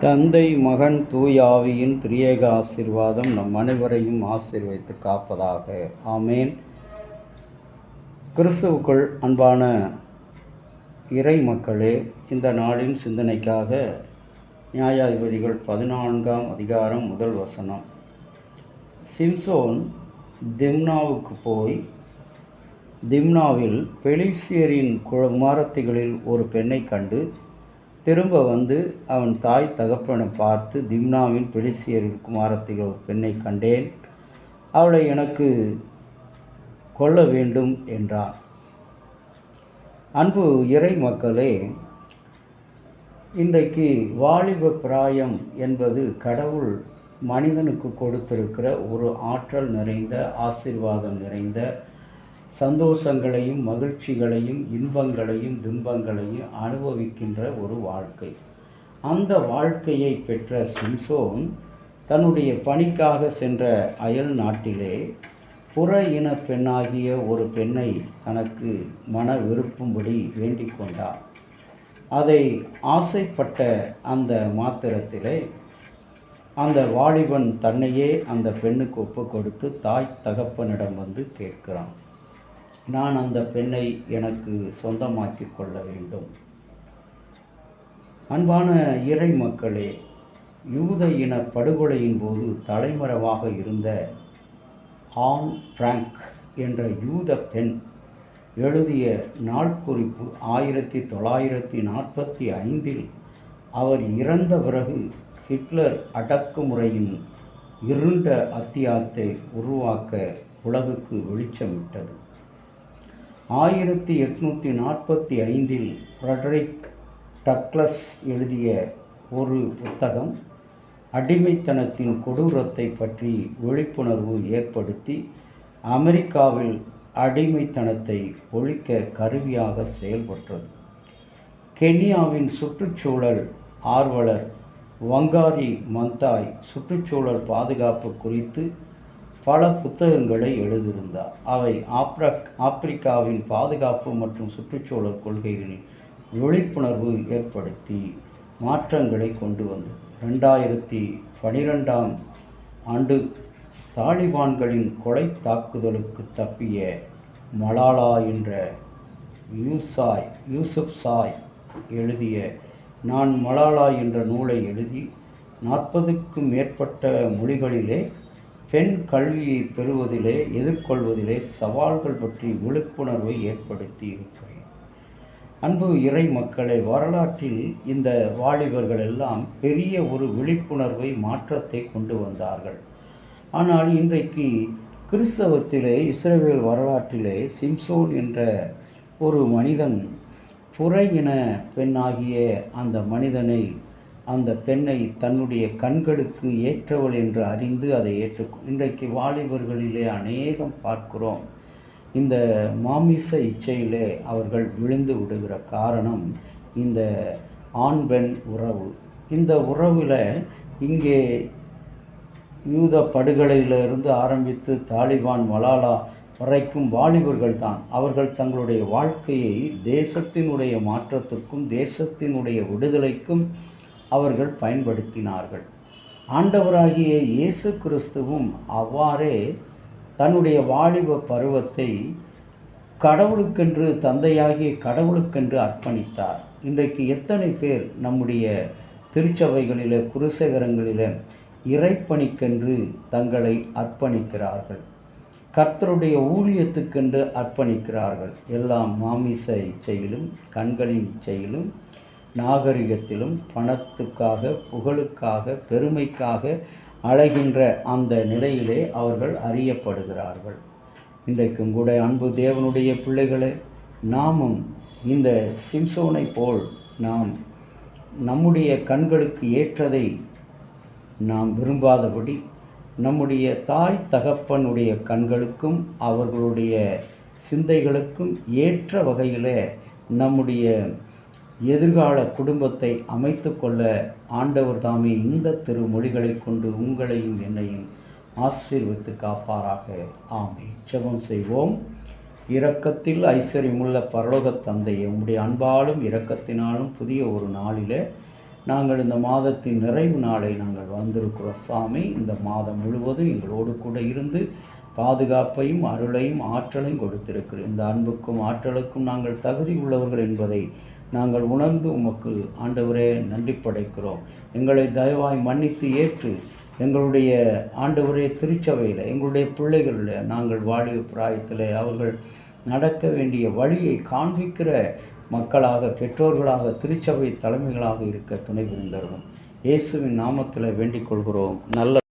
தந்தை மகன் தூயாவியின் திரியேக ஆசீர்வாதம் நம் அனைவரையும் ஆசீர்வைத்து காப்பதாக. ஆமேன். கிறிஸ்துவுக்குள் அன்பான இறை மக்களே, இந்த நாளின் சிந்தனைக்காக நியாயாதிபதிகள் 14ஆம் அதிகாரம் 1 வசனம். சிம்சோன் திம்னாவுக்கு போய் திம்னாவில் பெலிஸ்தியரின் குமாரத்திகளில் ஒரு பெண்ணை கண்டு திரும்ப வந்து அவன் தாய் தகப்பனை பார்த்து, திம்னாவின் பெலிஸ்தியரின் குமாரத்திகள் ஒரு பெண்ணை கண்டேன், அவளை எனக்கு கொள்ள வேண்டும் என்றான். அன்பு இறை மக்களே, இன்றைக்கு வாலிப பிராயம் என்பது கடவுள் மனிதனுக்கு கொடுத்திருக்கிற ஒரு ஆற்றல் நிறைந்த, ஆசீர்வாதம் நிறைந்த, சந்தோஷங்களையும் மகிழ்ச்சிகளையும் இன்பங்களையும் துன்பங்களையும் அனுபவிக்கின்ற ஒரு வாழ்க்கை. அந்த வாழ்க்கையை பெற்ற சிம்சோன் தன்னுடைய பணிக்காக சென்ற அயல் நாட்டிலே புற இன பெண்ணாகிய ஒரு பெண்ணை தனக்கு மன விருப்பும்படி வேண்டிக் கொண்டார். அதை ஆசைப்பட்ட அந்த மாத்திரத்திலே அந்த வாலிபன் தன்னையே அந்த பெண்ணுக்கு ஒப்பு கொடுத்து தாய் தகப்பனிடம் வந்து கேட்கிறான், நான் அந்த பெண்ணை எனக்கு சொந்தமாக்கி கொள்ள வேண்டும். அன்பான இறை மக்களே, யூத இன படுகொலையின் போது தலைமறைவாக இருந்த ஆன் பிராங்க் என்ற யூத பெண் எழுதிய நாட்குறிப்பு 1945 அவர் இறந்த பிறகு ஹிட்லர் அடக்குமுறையின் இருண்ட அத்தியாயத்தை உருவாக்க உலகுக்கு வெளிச்சமிட்டது. 1845 ஃப்ரெடரிக் டக்ளஸ் எழுதிய ஒரு புத்தகம் அடிமைத்தனத்தின் கொடூரத்தை பற்றி விழிப்புணர்வு ஏற்படுத்தி அமெரிக்காவில் அடிமைத்தனத்தை ஒழிக்க கருவியாக செயல்பட்டது. கென்யாவின் சுற்றுச்சூழல் ஆர்வலர் வங்காரி மந்தாய் சுற்றுச்சூழல் பாதுகாப்பு குறித்து பல புத்தகங்களை எழுதியிருந்தார். அவை ஆப்பிரிக்காவின் பாதுகாப்பு மற்றும் சுற்றுச்சூழல் கொள்கைகளின் விழிப்புணர்வு ஏற்படுத்தி மாற்றங்களை கொண்டு வந்தது. 2012ஆம் ஆண்டு தாலிபான்களின் கொலை தாக்குதலுக்கு தப்பிய மலாலா என்ற யூசுப்சாய் எழுதிய நான் மலாலா என்ற நூலை எழுதி 40க்கும் மேற்பட்ட மொழிகளிலே பெண் கல்வியை பெறுவதிலே எதிர்கொள்வதிலே சவால்கள் பற்றி விழிப்புணர்வை ஏற்படுத்தி இருக்கிறேன். அன்பு இறை மக்களை, வரலாற்றில் இந்த வாலிபர்கள் எல்லாம் பெரிய ஒரு விழிப்புணர்வை மாற்றத்தை கொண்டு வந்தார்கள். ஆனால் இன்றைக்கு கிறிஸ்தவத்திலே இஸ்ரவேல் வரலாற்றிலே சிம்சோன் என்ற ஒரு மனிதன் புற இன பெண்ணாகிய அந்த பெண்ணை தன்னுடைய கண்களுக்கு ஏற்றவள் என்று அறிந்து அதை இன்றைக்கு வாலிபர்களிலே அநேகம் பார்க்கிறோம். இந்த மாமிச இச்சையிலே அவர்கள் விழுந்து விடுகிற காரணம் இந்த ஆண் பெண் உறவு. இந்த உறவில் இங்கே யூத படுகொலையிலிருந்து ஆரம்பித்து தாலிபான் மலாலா வரைக்கும் வாலிபர்கள் தான். அவர்கள் தங்களுடைய வாழ்க்கையை தேசத்தினுடைய மாற்றத்துக்கும் தேசத்தினுடைய விடுதலைக்கும் அவர்கள் பயன்படுத்தினார்கள். ஆண்டவராகிய இயேசு கிறிஸ்துவும் அவ்வாறே தன்னுடைய வாலிப பருவத்தை கடவுளுக்கென்று, தந்தையாகிய கடவுளுக்கென்று அர்ப்பணித்தார். இன்றைக்கு எத்தனை பேர் நம்முடைய திருச்சபைகளில் குருசேகரங்களில் இறைப்பணிக்கென்று தங்களை அர்ப்பணிக்கிறார்கள், கர்த்தருடைய ஊழியத்துக்கென்று அர்ப்பணிக்கிறார்கள். எல்லாம் மாமிச இச்சையிலும் கண்களின் இச்சையிலும் நாகரிகத்திலும் பணத்துக்காக, புகழுக்காக, பெருமைக்காக அலைகின்ற அந்த நிலையிலே அவர்கள் அறியப்படுகிறார்கள். இன்றைக்கும் கூட அன்பு தேவனுடைய பிள்ளைகளே, நாமும் இந்த சிம்சோனை போல் நாம் நம்முடைய கண்களுக்கு ஏற்றதை நாம் விரும்பாதபடி நம்முடைய தாய் தகப்பனுடைய கண்களுக்கும் அவர்களுடைய சிந்தைகளுக்கும் ஏற்ற வகையில் நம்முடைய எதிர்கால குடும்பத்தை அமைத்து கொள்ள ஆண்டவர் தாமே இந்த திருமொழிகளை கொண்டு உங்களையும் என்னையும் ஆசீர்வதித்து காப்பாராக. ஆமென். ஜெபம் செய்வோம். இரக்கத்தில் ஐஸ்வர்யமுள்ள பரலோக தந்தையே, உம்முடைய அன்பாலும் இரக்கத்தினாலும் புதிய ஒரு நாளிலே நாங்கள் இந்த மாதத்தின் நிறைவு நாளை நாங்கள் வந்திருக்கிறோம் சாமி. இந்த மாதம் முழுவதும் எங்களோடு கூட இருந்து பாதுகாப்பையும் அருளையும் ஆற்றலையும் கொடுத்திருக்கிறோம். இந்த அன்புக்கும் ஆற்றலுக்கும் நாங்கள் தகுதி உள்ளவர்கள் என்பதை நாங்கள் உணர்ந்து உமக்கு ஆண்டவரே நன்றி படைக்கிறோம். எங்களை தயவாய் மன்னித்து ஏற்று எங்களுடைய ஆண்டவரே திருச்சபையில் எங்களுடைய பிள்ளைகளில் நாங்கள் வாலிப பிராயத்தில் அவர்கள் நடக்க வேண்டிய வழியை காண்பிக்கிற மக்களாக, பெற்றோர்களாக, திருச்சபை தலைமைகளாக இருக்க துணை புரிந்தவர்களும் இயேசுவின் நாமத்தில் வேண்டிக் கொள்கிறோம். நல்ல